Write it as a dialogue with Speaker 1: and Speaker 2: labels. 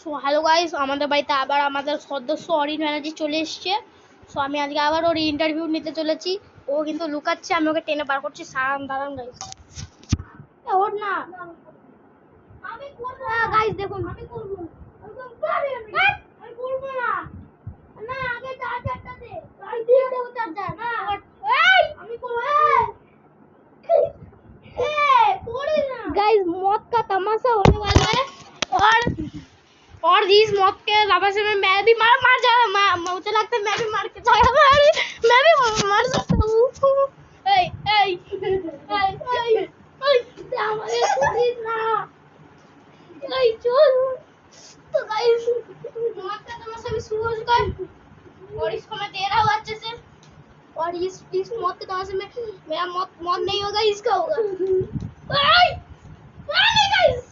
Speaker 1: So hello guys, আমাদের বাড়িতে আবার আমাদের সদস্য অরিন ব্যানার্জি চলে এসছে। সো আমি আজকে আবার ওর ইন্টারভিউ নিতে চলেছি। ও কিন্তু লুকাচ্ছে, আমি ওকে টেনে বার করছি। দাঁড়ান গাইস, ওর না আমি করব না গাইস, দেখুন আমি করব আমি করব না। না আগে চার্জারটা দে, আমি দিয়ে দেব চার্জার। না এই আমি করব। गाइस मौत का तमाशा होने वाला है और इस मौत के तमाशे में मैं भी मार जाऊंगा। मुझे लगता है मैं भी मार के जाऊंगा, मैं भी मर सकता हूँ। ए ए हमारे पुलिस ना चल। तो गाइस मौत का तमाशा भी शुरू हो चुका है और इसको मैं दे रहा हूँ अच्छे से। और इस मौत के तमाशे में मेरा मौत नहीं होगा, इसका होगा। Guys!